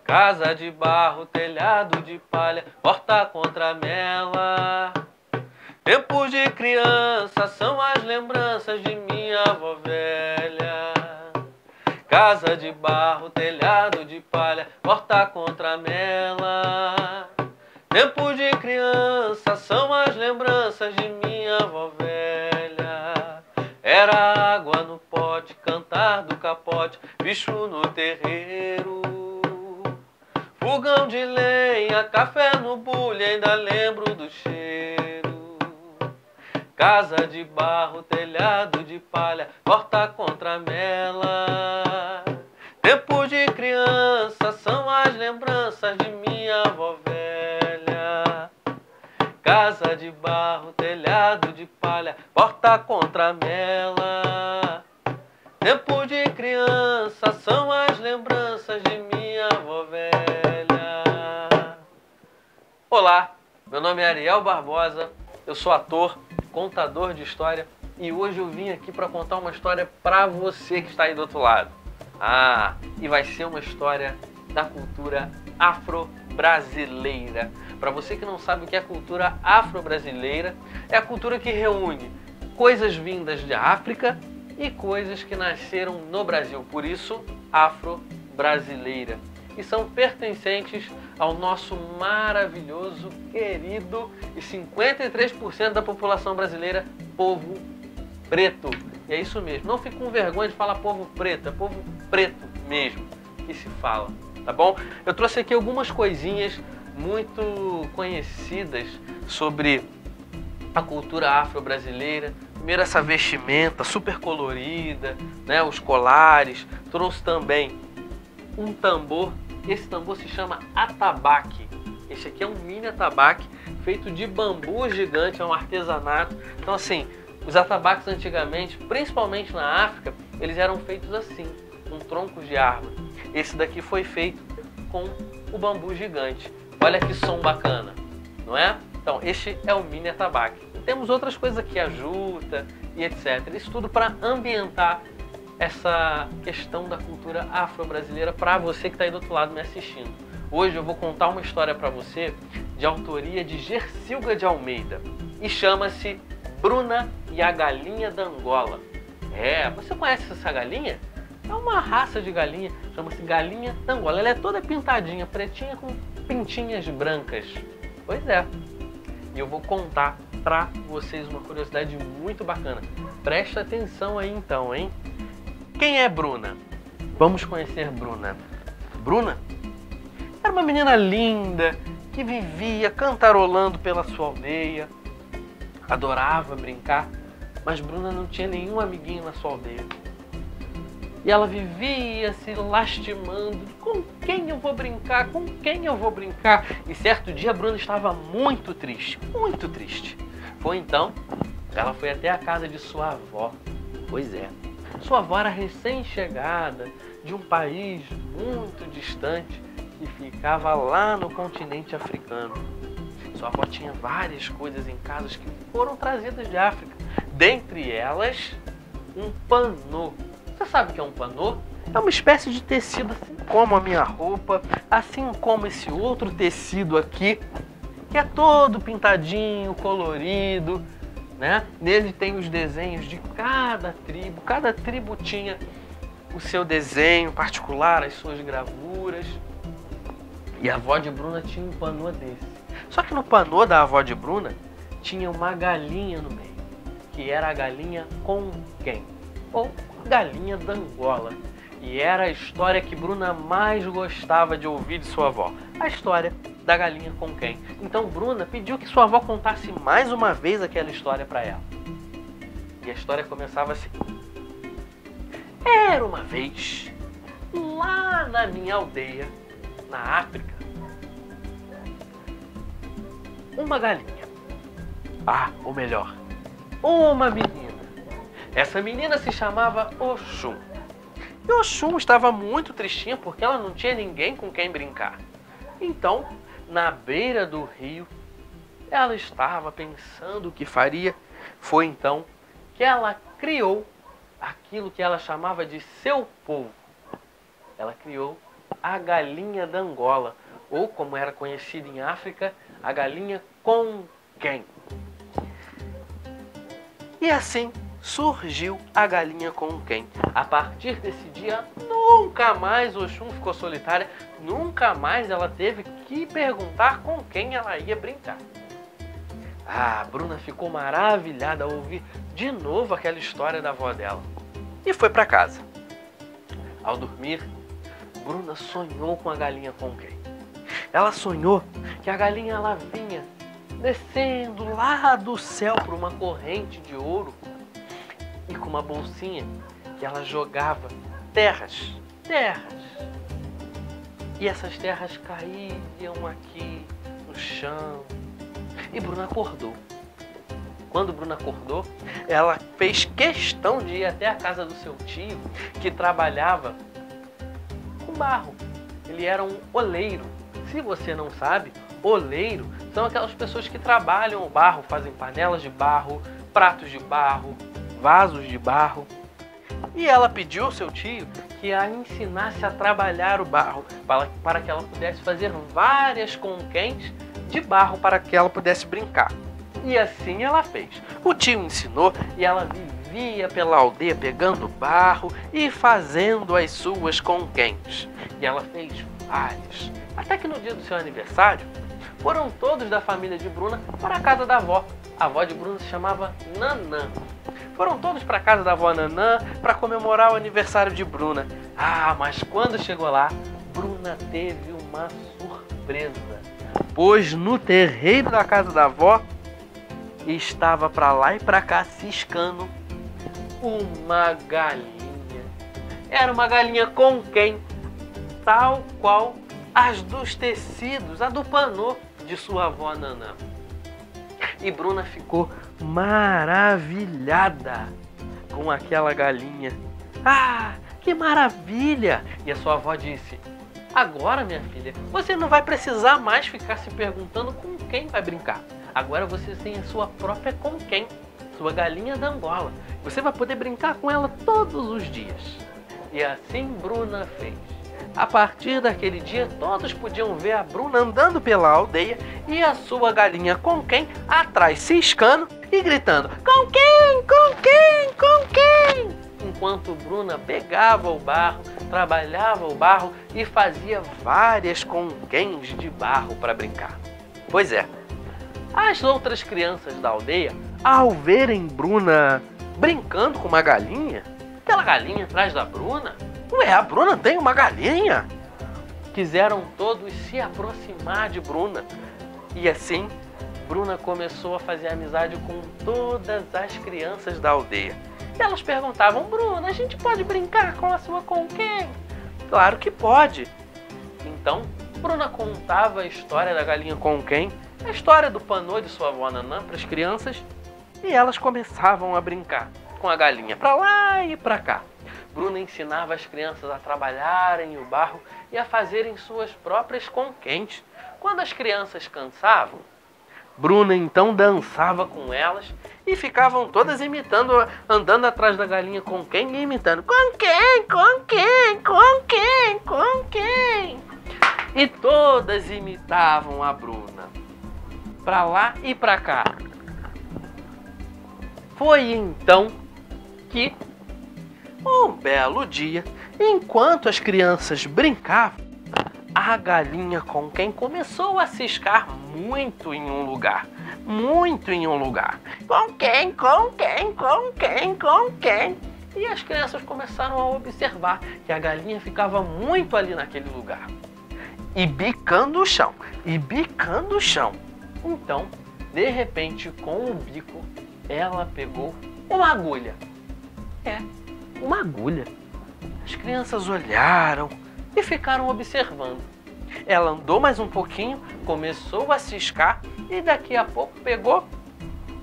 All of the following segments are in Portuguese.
Casa de barro, telhado de palha, porta contra mela. Tempos de criança são as lembranças de minha avó velha. Casa de barro, telhado de palha, porta contra mela. Tempos de criança são as lembranças de minha avó velha. Era água no pote, cantar do capote, bicho no terreiro. Fogão de lenha, café no bule, ainda lembro do cheiro. Casa de barro, telhado de palha, porta contra mela. Tempo de criança são as lembranças de minha avó velha. Casa de barro, telhado de palha, porta contra mela. Tempo de criança são as lembranças de minha avó velha. Olá, meu nome é Ariel Barbosa, eu sou ator, contador de história e hoje eu vim aqui para contar uma história para você que está aí do outro lado. E vai ser uma história da cultura afro-brasileira. Para você que não sabe o que é cultura afro-brasileira, é a cultura que reúne coisas vindas de África e coisas que nasceram no Brasil, por isso afro-brasileira. E são pertencentes ao nosso maravilhoso, querido e 53% da população brasileira, povo preto. E é isso mesmo, não fique com vergonha de falar povo preto, é povo preto mesmo que se fala, tá bom? Eu trouxe aqui algumas coisinhas muito conhecidas sobre a cultura afro-brasileira. Primeiro, essa vestimenta super colorida, né? Os colares. Trouxe também um tambor. Esse tambor se chama atabaque. Esse aqui é um mini atabaque feito de bambu gigante, é um artesanato. Então assim, os atabaques antigamente, principalmente na África, eles eram feitos assim, com troncos de árvore. Esse daqui foi feito com o bambu gigante. Olha que som bacana, não é? Então, este é o mini atabaque. E temos outras coisas aqui, a juta e etc. Isso tudo para ambientar essa questão da cultura afro-brasileira para você que está aí do outro lado me assistindo. Hoje eu vou contar uma história para você de autoria de Gercilga de Almeida e chama-se Bruna e a Galinha da Angola. Você conhece essa galinha? É uma raça de galinha, chama-se galinha da Angola. Ela é toda pintadinha, pretinha com pintinhas brancas. Pois é. E eu vou contar para vocês uma curiosidade muito bacana. Presta atenção aí então, hein? Quem é Bruna? Vamos conhecer Bruna. Bruna era uma menina linda que vivia cantarolando pela sua aldeia. Adorava brincar, mas Bruna não tinha nenhum amiguinho na sua aldeia. E ela vivia se lastimando. Com quem eu vou brincar? Com quem eu vou brincar? E certo dia a Bruna estava muito triste, muito triste. Foi então, ela foi até a casa de sua avó. Pois é, sua avó era recém-chegada de um país muito distante que ficava lá no continente africano. Sua avó tinha várias coisas em casa que foram trazidas de África. Dentre elas, um panô. Você sabe o que é um panô? É uma espécie de tecido, assim como a minha roupa, assim como esse outro tecido aqui, que é todo pintadinho, colorido, né? Nele tem os desenhos de cada tribo tinha o seu desenho particular, as suas gravuras. E a avó de Bruna tinha um panô desse. Só que no panô da avó de Bruna tinha uma galinha no meio, que era a galinha com quem? Ou galinha da Angola. E era a história que Bruna mais gostava de ouvir de sua avó. A história da galinha com quem? Então Bruna pediu que sua avó contasse mais uma vez aquela história para ela. E a história começava assim. Era uma vez, lá na minha aldeia, na África, uma galinha. Ou melhor, uma menina. Essa menina se chamava Oxum. E Oxum estava muito tristinha porque ela não tinha ninguém com quem brincar. Então, na beira do rio, ela estava pensando o que faria. Foi então que ela criou aquilo que ela chamava de seu povo. Ela criou a galinha da Angola, ou como era conhecida em África, a galinha conquém. E assim surgiu a galinha conquém. A partir desse dia, nunca mais Oxum ficou solitária, nunca mais ela teve que perguntar com quem ela ia brincar. Ah, Bruna ficou maravilhada ao ouvir de novo aquela história da avó dela e foi para casa. Ao dormir, Bruna sonhou com a galinha conquém. Ela sonhou que a galinha ela vinha descendo lá do céu por uma corrente de ouro e com uma bolsinha que ela jogava terras. E essas terras caíam aqui no chão. E Bruna acordou. Quando Bruna acordou, ela fez questão de ir até a casa do seu tio, que trabalhava com barro. Ele era um oleiro. Se você não sabe, oleiro são aquelas pessoas que trabalham o barro, fazem panelas de barro, pratos de barro, vasos de barro. E ela pediu ao seu tio que a ensinasse a trabalhar o barro, para que ela pudesse fazer várias conquéns de barro para que ela pudesse brincar. E assim ela fez. O tio ensinou e ela vivia pela aldeia pegando barro e fazendo as suas conquéns. E ela fez várias. Até que no dia do seu aniversário, foram todos da família de Bruna para a casa da avó. A avó de Bruna se chamava Nanã. Foram todos para a casa da avó Nanã para comemorar o aniversário de Bruna. Ah, mas quando chegou lá, Bruna teve uma surpresa. Pois no terreiro da casa da avó estava para lá e para cá ciscando uma galinha. Era uma galinha conquém, tal qual as dos tecidos, a do panô de sua avó Nanã. E Bruna ficou maravilhada com aquela galinha. Ah, que maravilha! E a sua avó disse: agora, minha filha, você não vai precisar mais ficar se perguntando com quem vai brincar. Agora você tem a sua própria conquém, sua galinha da Angola. Você vai poder brincar com ela todos os dias. E assim Bruna fez. A partir daquele dia, todos podiam ver a Bruna andando pela aldeia e a sua galinha conquém atrás ciscando e gritando: conquém, conquém, conquém! Enquanto Bruna pegava o barro, trabalhava o barro e fazia várias conquéns de barro para brincar. Pois é, as outras crianças da aldeia, ao verem Bruna brincando com uma galinha, aquela galinha atrás da Bruna, ué, a Bruna tem uma galinha? Quiseram todos se aproximar de Bruna. E assim, Bruna começou a fazer amizade com todas as crianças da aldeia. E elas perguntavam: Bruna, a gente pode brincar com a sua conquém? Claro que pode. Então, Bruna contava a história da galinha conquém, a história do panô de sua avó Nanã para as crianças, e elas começavam a brincar com a galinha para lá e para cá. Bruna ensinava as crianças a trabalharem o barro e a fazerem suas próprias conquéns. Quando as crianças cansavam, Bruna então dançava com elas e ficavam todas imitando, andando atrás da galinha conquém e imitando: conquém, conquém, conquém, conquém. E todas imitavam a Bruna, para lá e para cá. Foi então que, um belo dia, enquanto as crianças brincavam, a galinha conquém começou a ciscar muito em um lugar. Muito em um lugar. Conquém, conquém, conquém, conquém. E as crianças começaram a observar que a galinha ficava muito ali naquele lugar. E bicando o chão, e bicando o chão. Então, de repente, com o bico, ela pegou uma agulha. Uma agulha. As crianças olharam e ficaram observando. Ela andou mais um pouquinho, começou a ciscar e daqui a pouco pegou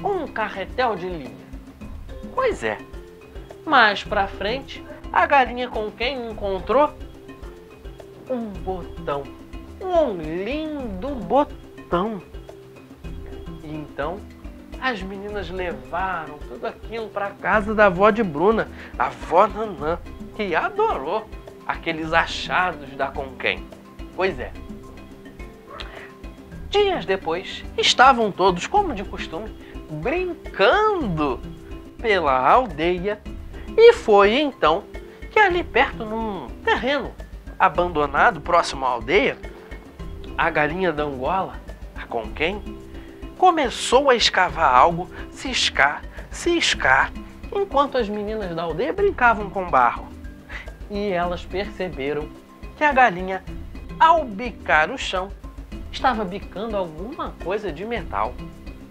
um carretel de linha. Pois é, mais pra frente, a galinha conquém encontrou um botão, um lindo botão. E então as meninas levaram tudo aquilo para casa da avó de Bruna, a avó Nanã, que adorou. aqueles achados da Conquém. Pois é. Dias depois, estavam todos, como de costume, brincando pela aldeia, e foi então que ali perto, num terreno abandonado próximo à aldeia, a galinha d'Angola, a Conquém, começou a escavar algo, ciscar, enquanto as meninas da aldeia brincavam com barro. E elas perceberam que a galinha, ao bicar o chão, estava bicando alguma coisa de metal.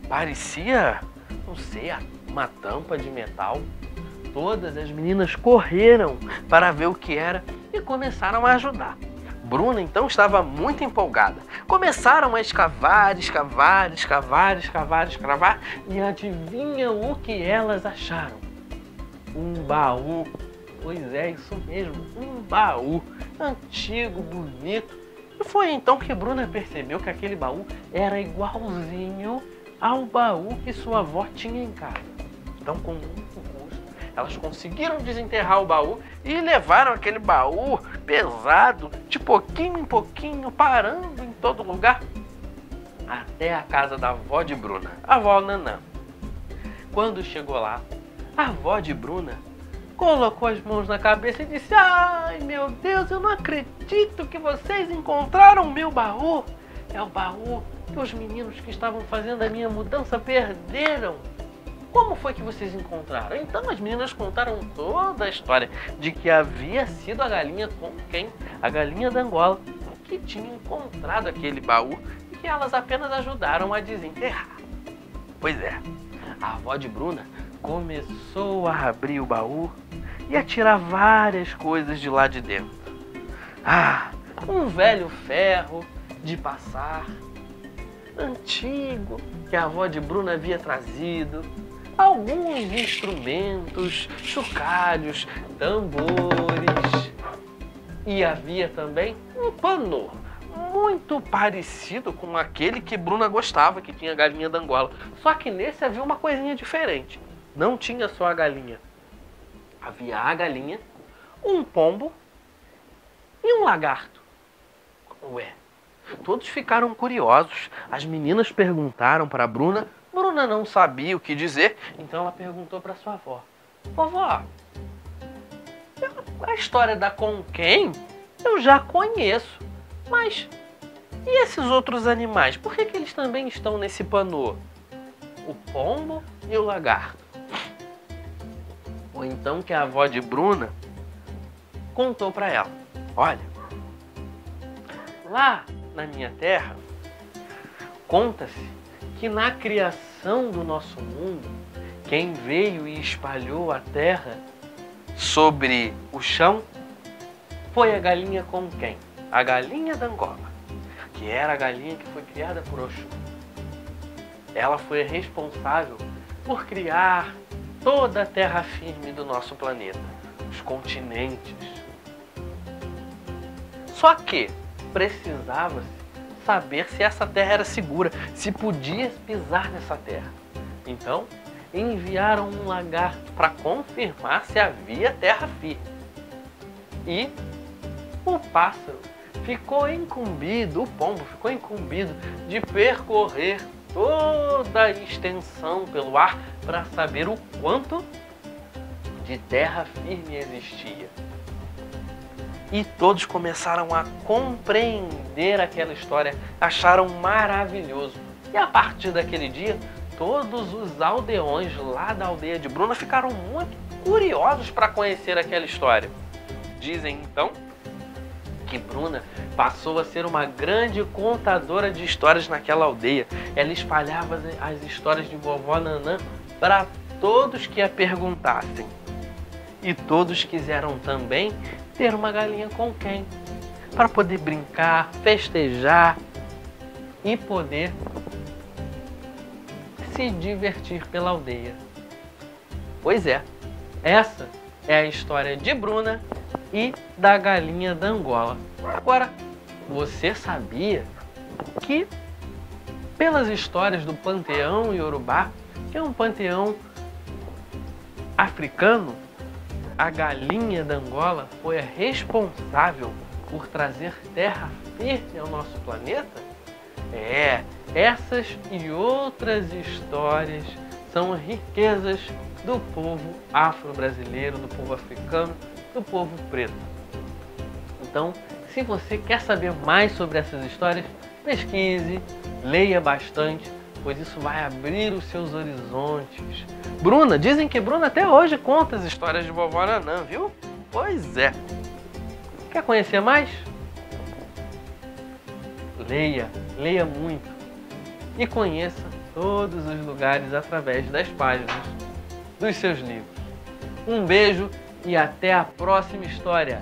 Parecia, não sei, uma tampa de metal. Todas as meninas correram para ver o que era e começaram a ajudar. Bruna então estava muito empolgada. Começaram a escavar, e adivinham o que elas acharam? Um baú. Pois é, isso mesmo, um baú antigo, bonito. E foi então que Bruna percebeu que aquele baú era igualzinho ao baú que sua avó tinha em casa. Então, com muito custo, elas conseguiram desenterrar o baú e levaram aquele baú pesado, de pouquinho em pouquinho, parando em todo lugar, até a casa da avó de Bruna, a avó Nanã. Quando chegou lá, a avó de Bruna colocou as mãos na cabeça e disse: ai, meu Deus, eu não acredito que vocês encontraram o meu baú. É o baú que os meninos que estavam fazendo a minha mudança perderam. Como foi que vocês encontraram? Então as meninas contaram toda a história de que havia sido a galinha Conquém, a galinha d'Angola, que tinha encontrado aquele baú e que elas apenas ajudaram a desenterrar. Pois é, a avó de Bruna começou a abrir o baú e a tirar várias coisas de lá de dentro. Um velho ferro de passar, antigo, que a avó de Bruna havia trazido, alguns instrumentos, chocalhos, tambores, e havia também um pano muito parecido com aquele que Bruna gostava, que tinha a galinha d'Angola. Só que nesse havia uma coisinha diferente. Não tinha só a galinha. Havia a galinha, um pombo e um lagarto. Ué, todos ficaram curiosos. As meninas perguntaram para Bruna. Bruna não sabia o que dizer, então ela perguntou para sua avó: vovó, a história da Conquém eu já conheço, mas e esses outros animais? Por que eles também estão nesse panô? O pombo e o lagarto. Ou então que a avó de Bruna contou para ela: olha, lá na minha terra, conta-se que na criação do nosso mundo, quem veio e espalhou a terra sobre o chão foi a galinha Conquém, a galinha d'Angola, que era a galinha que foi criada por Oxum. Ela foi responsável por criar toda a terra firme do nosso planeta, os continentes. Só que precisava-se saber se essa terra era segura, se podia pisar nessa terra. Então, enviaram um lagarto para confirmar se havia terra firme. E o pássaro ficou incumbido, o pombo ficou incumbido de percorrer toda a extensão pelo ar para saber o quanto de terra firme existia. E todos começaram a compreender aquela história, acharam maravilhoso. E a partir daquele dia, todos os aldeões lá da aldeia de Bruna ficaram muito curiosos para conhecer aquela história. Dizem então que Bruna passou a ser uma grande contadora de histórias naquela aldeia. Ela espalhava as histórias de vovó Nanã para todos que a perguntassem. E todos quiseram também ter uma galinha Conquém, para poder brincar, festejar e poder se divertir pela aldeia. Pois é, essa é a história de Bruna e da galinha d'Angola. Agora, você sabia que, pelas histórias do panteão Iorubá, que é um panteão africano, a galinha da Angola foi a responsável por trazer terra firme ao nosso planeta? Essas e outras histórias são riquezas do povo afro-brasileiro, do povo africano, do povo preto. Então, se você quer saber mais sobre essas histórias, pesquise, leia bastante, pois isso vai abrir os seus horizontes. Bruna, dizem que Bruna até hoje conta as histórias de Vovó Anã, viu? Pois é. Quer conhecer mais? Leia muito e conheça todos os lugares através das páginas dos seus livros. Um beijo e até a próxima história.